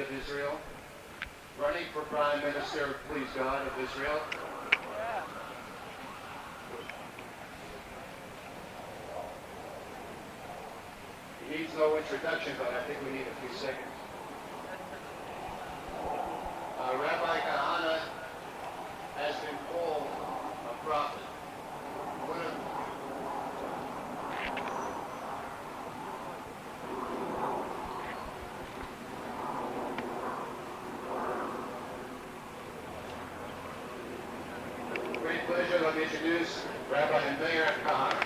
of Israel, running for Prime Minister, please God, of Israel. He needs no introduction, but I think we need a few seconds. Rabbi Kahane has been called a prophet. Great pleasure. Let me introduce Rabbi and Meir Kahane.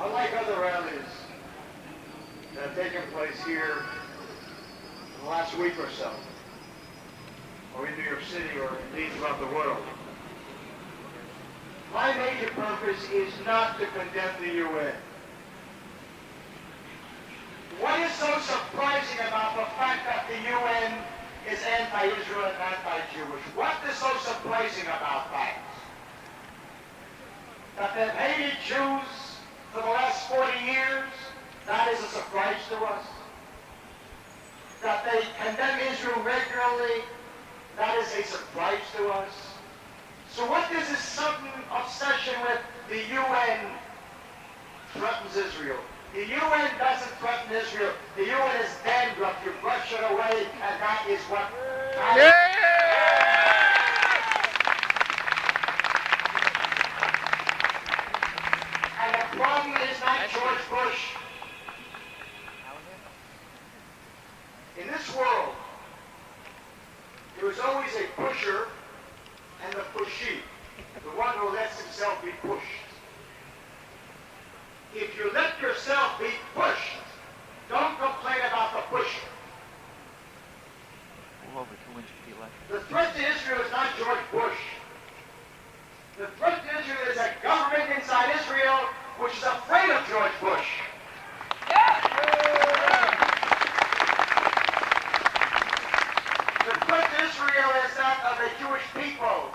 Unlike other rallies that have taken place here in the last week or so, or in New York City, or indeed throughout the world, my major purpose is not to condemn the UN. What is so surprising about the fact that the UN is anti-Israel and anti-Jewish? What is so surprising about that? That they've hated Jews for the last 40 years, that is a surprise to us. That they condemn Israel regularly, that is a surprise to us. So what is this sudden obsession with the UN threatens Israel? The UN doesn't threaten Israel. The UN is dandruff. You brush it away, and that is what... And the problem is not George Bush. In this world, there is always a pusher and a pushee, the one who lets himself be pushed. If you let yourself be pushed, don't complain about the pusher. The threat to Israel is not George Bush. The threat to Israel is a government inside Israel which is afraid of George Bush. The threat to Israel is that of the Jewish people,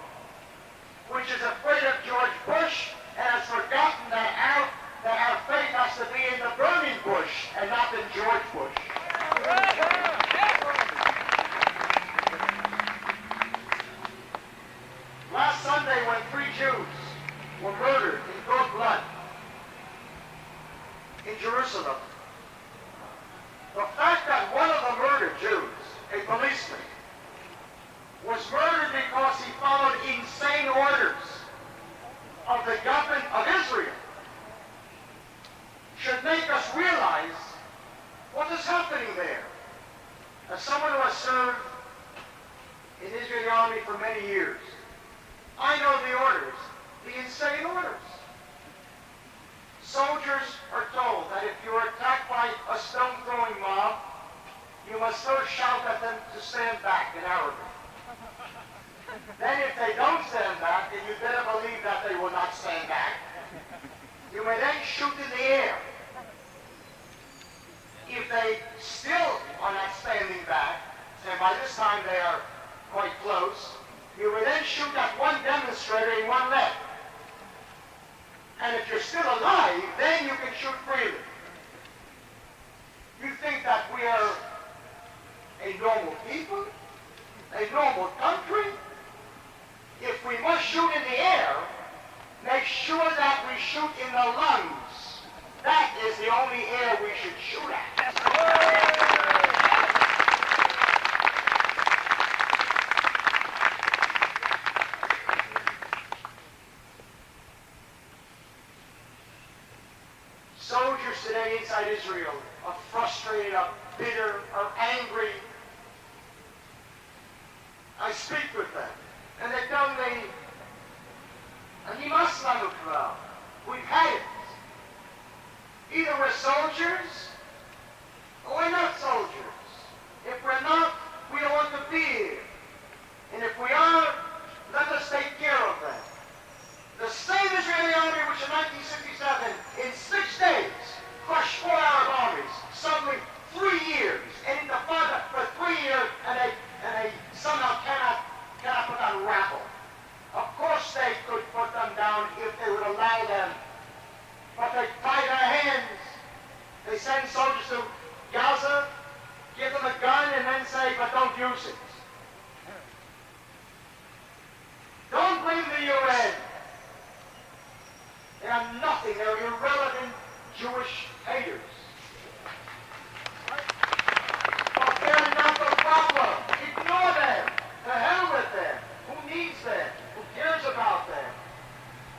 which is afraid of George Bush and has forgotten that our faith has to be in the burning bush and not in George Bush. Last Sunday, when 3 Jews were murdered in cold blood in Jerusalem, the fact that one of the murdered Jews, a policeman, was murdered because he followed insane orders of the government of Israel should make us realize what is happening there. As someone who has served in the Israeli army for many years, I know the orders, the insane orders. Soldiers are told that if you are attacked by a stone-throwing mob, you must first shout at them to stand back in Arabic. Then if they don't stand back, then you better believe that they will not stand back. You may then shoot in the air. If they still are not standing back, and by this time they are quite close, you will then shoot at one demonstrator in one leg. And if you're still alive, then you can shoot freely. You think that we are a normal people? A normal country? If we must shoot in the air, make sure that we shoot in the lungs. That is the only air we should shoot at. Soldiers today inside Israel are frustrated, are bitter, are angry. I speak with them, and they tell me, "Ani maslanu kvar. We've had it. Either we're soldiers, or we're not soldiers. If we're not, we don't want to be here. And if we are, let us take care of them." The same Israeli army which in 1967, in 6 days, crushed 4 Arab armies, suddenly 3 don't use it. Don't blame the UN. They are nothing. They're irrelevant Jewish haters. But they're not the problem. Ignore them. The hell with them. Who needs them? Who cares about them?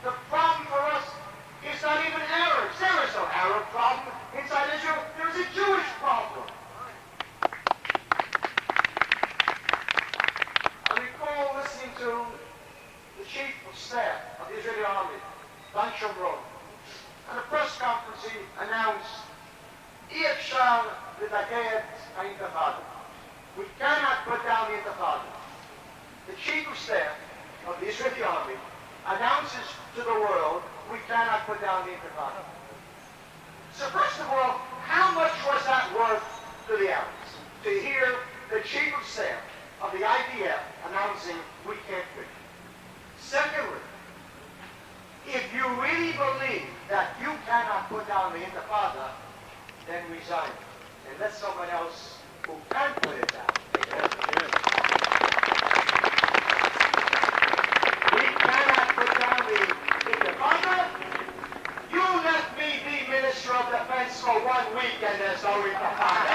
The problem for us is not even Arabs. There is no Arab problem inside Israel. There's a Jewish problem. I recall listening to the chief of staff of the Israeli army, Dan Shomron, at a press conference he announced, אי אפשר לדכא את האינתיפאדה. We cannot put down the intifada. The chief of staff of the Israeli army announces to the world, we cannot put down the intifada. So first of all, how much was that worth to the Arabs? To hear the chief of staff of the IDF announcing, we can't quit. Secondly, if you really believe that you cannot put down the intifada, then resign and let someone else who can put it down take it. We cannot put down the intifada. You let me be Minister of Defense for 1 week and there's no intifada.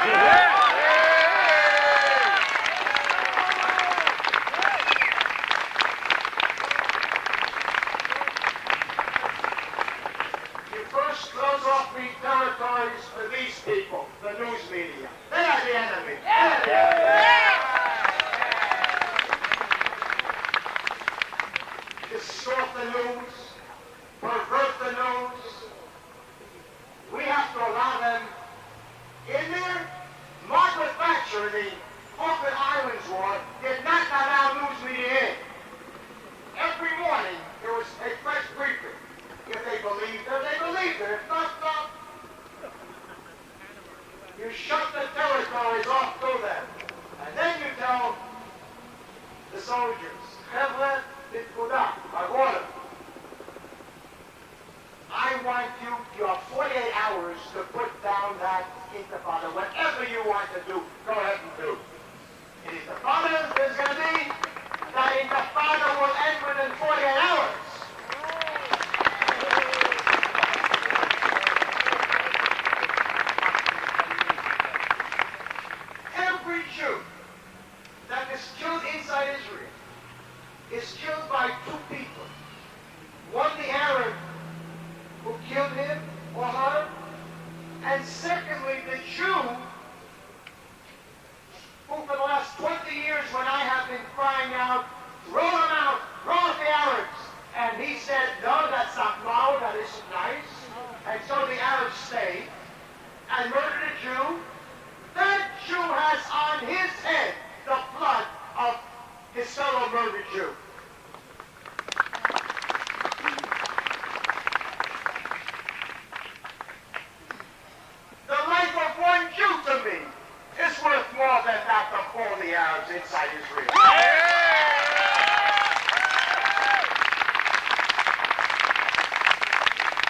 Close off the territories for these people, the news media. They are the enemy. Distort the news, pervert the news. We have to allow them in there. Margaret Thatcher in the Falkland Islands War did not allow news media in. Every morning there was a fresh briefing. If they believed her, they believed her. If not, not. You shut the territories off to them. And then you tell the soldiers, Chevle Nitkuda, by order. I want you, you have 48 hours to put down that intifada. Whatever you want to do, go ahead and do. The intifada is going to be, that intifada will end within 48 hours. Is killed by two people. One, the Arab who killed him or her, and secondly, the Jew who for the last 20 years when I have been crying out, roll them out, roll out the Arabs. And he said, no, that's not no, that isn't nice. And so the Arabs stayed and murdered a Jew. That Jew has on his head the blood of his fellow murdered Jew. The life of one Jew to me is worth more than that of all the Arabs inside Israel.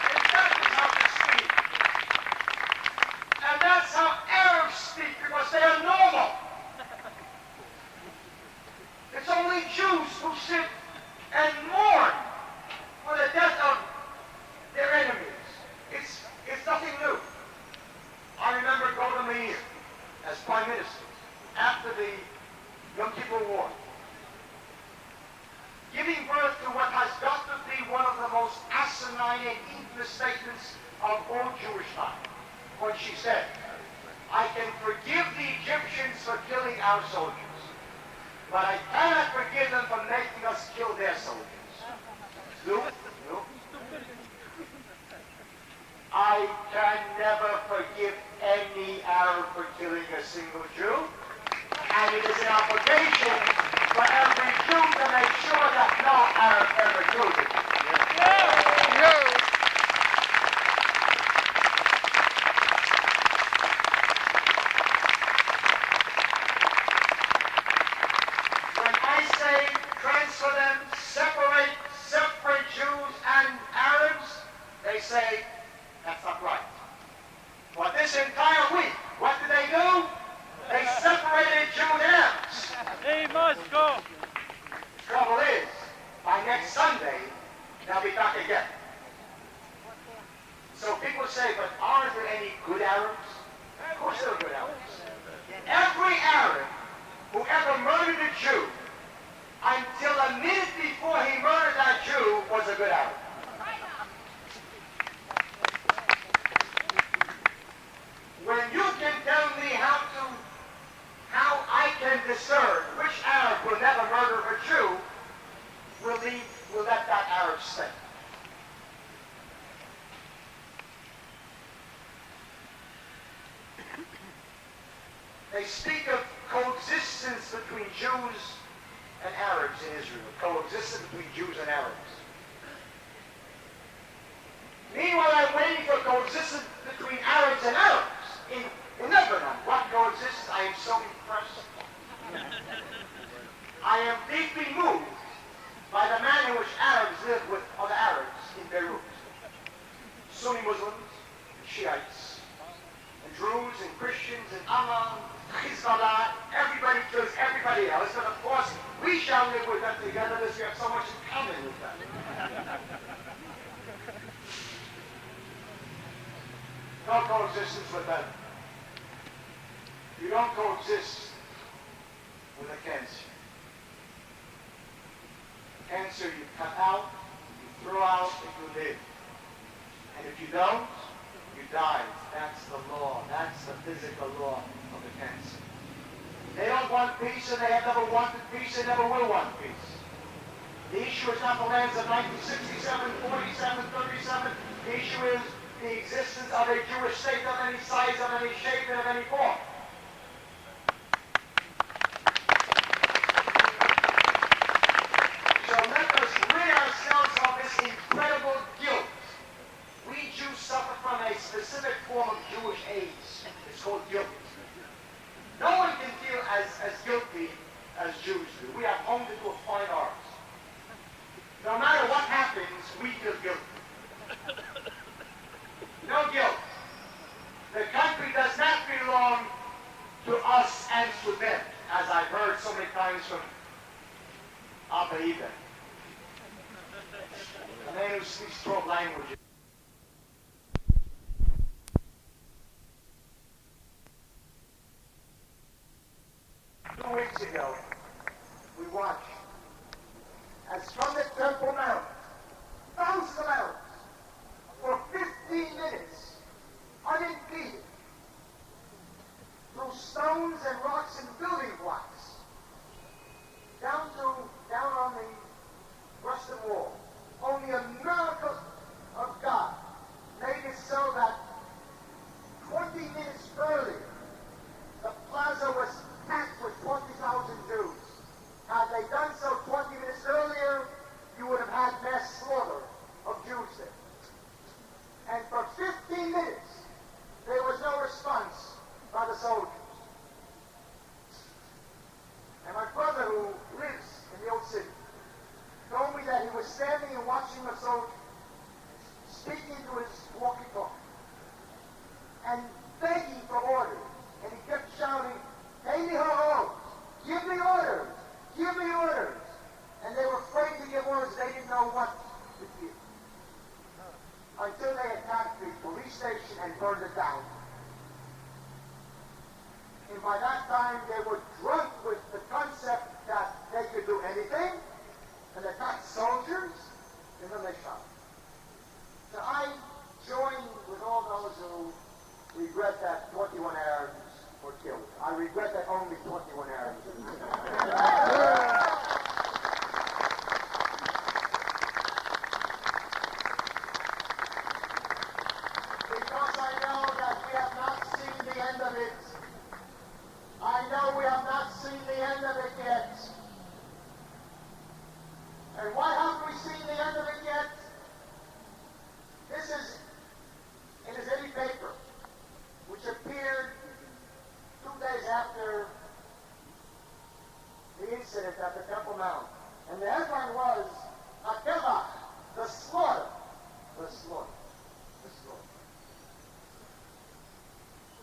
And that is how they speak. And that's how Arabs speak because they are normal. It's only Jews who sit and mourn for the death of their enemies. It's nothing new. I remember Meir as Prime Minister after the Yom Kippur War, giving birth to what has got to be one of the most asinine and infamous statements of all Jewish time, when she said, I can forgive the Egyptians for killing our soldiers, but I cannot forgive them for making us kill their soldiers. No. I can never forgive any Arab for killing a single Jew, and it is an obligation for every Jew to make sure that no Arab ever does it. When I say transfer them, separate Jews and Arabs, they say, that's not right. For this entire week, what did they do? They separated Jews and Arabs. Let's go. The trouble is, by next Sunday, they'll be back again. So people say, but aren't there any good Arabs? Of course there are good Arabs. Every Arab who ever murdered a Jew, until a minute before he murdered that Jew, was a good Arab. When you can tell me how I can discern which Arab will never murder a Jew, we'll let that Arab stay. They speak of coexistence between Jews and Arabs in Israel. Coexistence between Jews and Arabs. Meanwhile, I'm waiting for coexistence between Arabs and Arabs in Lebanon. What coexists? I am so impressed. I am deeply moved by the manner in which Arabs live with other Arabs in Beirut. Sunni Muslims, and Shiites, and Druze, and Christians, and Ammon, Hezbollah, everybody kills everybody else, but of course, we shall live with them together because we have so much in common with them. No coexistence with them. You don't coexist with a cancer. Cancer you cut out, you throw out, and you live. And if you don't, you die. That's the law. That's the physical law of the cancer. They don't want peace, and they have never wanted peace, and never will want peace. The issue is not the lands of 1967, 47, 37. The issue is the existence of a Jewish state of any size, of any shape, and of any form. So let us rid ourselves of this incredible guilt. We Jews suffer from a specific form of Jewish AIDS. It's called guilt. No one can feel as guilty as Jews do. We have honed it to a fine art. No matter what happens, we feel guilty. No guilt. The country does not belong to us and to them, as I've heard so many times from Abba Ida, a man who speaks 12 languages. Two weeks ago, we watched as from the Temple Mount, thousands of Arabs, for 15 minutes, unimpeded, through stones and rocks and building blocks, down on the Western Wall. Only a miracle of God made it so that 20 minutes earlier, the plaza was packed with 20,000 Jews. Had they done so 20 minutes earlier, you would have had mass slaughter of Jews there. And for 15 minutes, there was no response by the soldiers. And my brother, who lives in the old city, told me that he was standing and watching the soldier, speaking to his walkie-talkie, and begging for orders. And he kept shouting, "Pay me orders! Give me orders! Give me orders!" And they were afraid to give orders. They didn't know what to give. Until they attacked the police station and burned it down. And by that time, they were drunk with the concept that they could do anything, and attack soldiers, and then they shot. So I join with all those who regret that 21 Arabs were killed. I regret that only 21 Arabs were killed. Because I know that we have not seen the end of it. I know we have not seen the end of it yet. And why haven't we seen the end of it yet? This is in his Israeli paper, which appeared 2 days after the incident at the Temple Mount. And the headline was, "Akeva, the slaughter." The slaughter. The slaughter.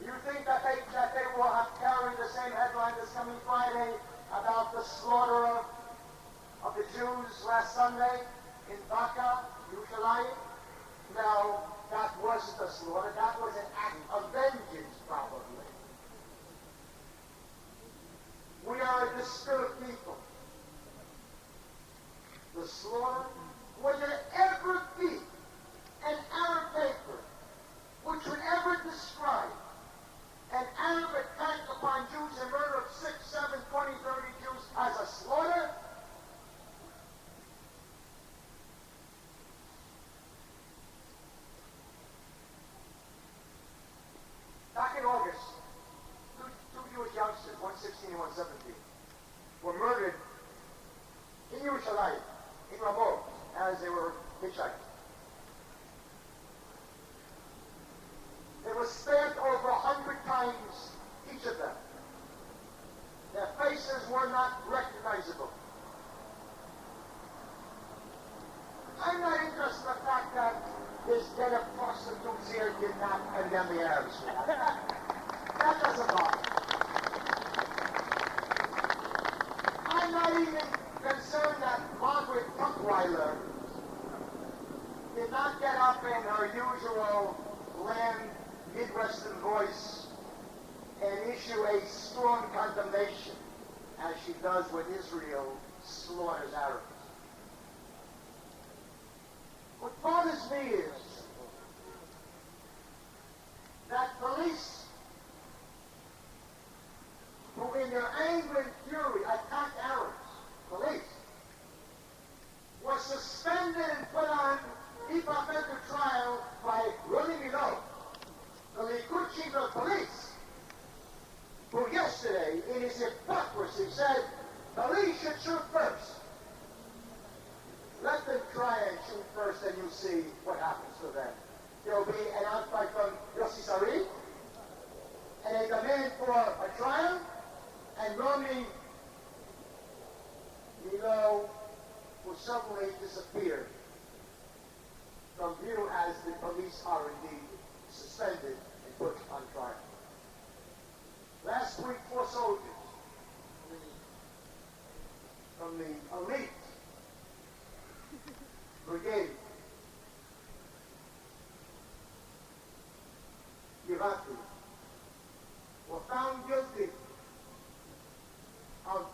You think that they will have carried the same headline this coming Friday about the slaughter of the Jews last Sunday in Baka, Yerushalayim? No, that wasn't a slaughter. That was an act of vengeance, probably. We are a disturbed people. The slaughter, would there ever be an Arab paper which would ever describe an Arab attack upon Jews and murder of 6, 7, 20, 30 Jews as a slaughter? Back in August, two Jewish youngsters, 116 and 117, were murdered in Yerushalayim, in Rabbi, as they were hitchhiking. They were stabbed over 100 times, each of them. Their faces were not recognizable. I'm not interested in the fact that this den of prostitutes here did not condemn the Arabs for that. That doesn't bother me. I'm not even concerned that Margaret Tuckweiler did not get up in her usual bland Midwestern voice and issue a strong condemnation, as she does when Israel slaughters Arabs. What bothers me is that police, who in their anger and fury attacked Arabs, police, was suspended and put on hypothetical trial by Roni Milo, the Likud chief of police, who yesterday, in his hypocrisy, said, police should shoot first. Let them try and shoot first, and you'll see what happens to them. There will be an outcry from Yossi Sari, and a demand for a trial, and Roni Milo will suddenly disappear from view as the police are indeed suspended and put on trial. Last week, 4 soldiers from the elite brigade, Givati, were found guilty of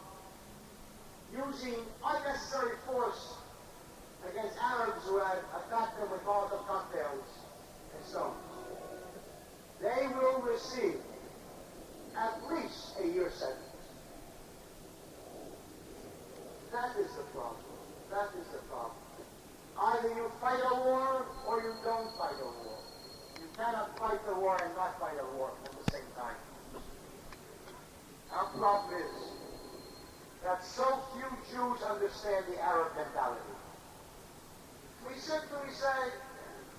using unnecessary force against Arabs who had attacked them with Molotov cocktails and stones. They will receive at least a year sentence. That is the problem. That is the problem. Either you fight a war or you don't fight a war. You cannot fight the war and not fight a war at the same time. Our problem is that so few Jews understand the Arab mentality. We simply say,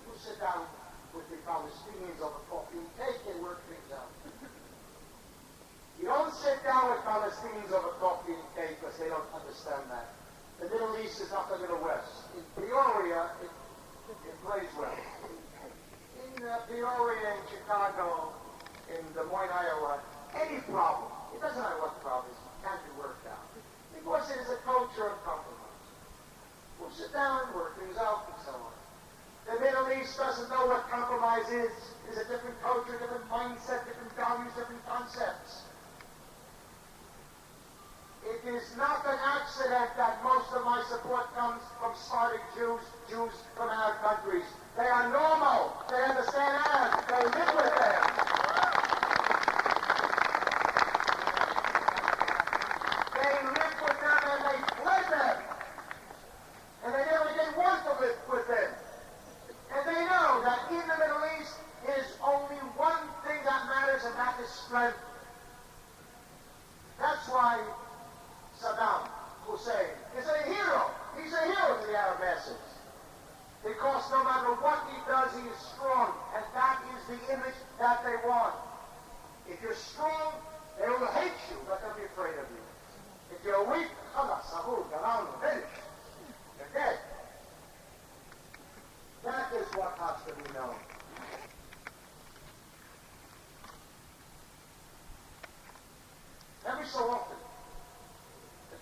we'll sit down with the Palestinians over coffee and cake and work things out. You don't sit down with Palestinians over coffee and cake because they don't understand that. The Middle East is not the Middle West. In Peoria, it plays well. In Peoria, in Chicago, in Des Moines, Iowa, any problem, it doesn't matter what the problem is, can't be worked out. Because it is a culture of compromise. We'll sit down and work things out and so on. The Middle East doesn't know what compromise is. It's a different culture, different mindset, different values, different concepts. It is not an accident that most of my support comes from Sephardic Jews, Jews from Arab countries. They are normal. They understand Arabs. They live with them. They live with them and they play them. And they never did want to live with them. And they know that in the Middle East is only one thing that matters, and that is strength. That's why Saddam Hussein is a hero. He's a hero to the Arab masses. Because no matter what he does, he is strong. And that is the image that they want. If you're strong, they will hate you, but they'll be afraid of you. If you're weak, finished. You're dead. That is what has to be known. Every so often, the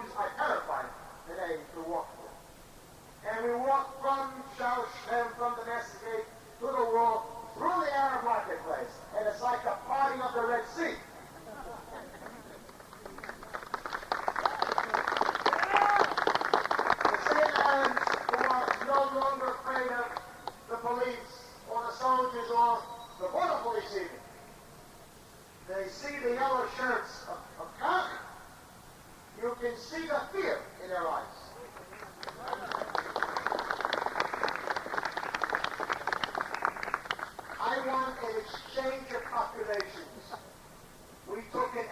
Jews are terrified today to walk through. And we walk from Shal Shem, from the Master Gate, to the wall, through the Arab marketplace. And it's like the parting of the Red Sea. The same Arabs who are no longer afraid of the police or the soldiers or the border police even. They see the yellow shirts of Kahane. You can see the fear in their eyes. I want an exchange of populations. We took an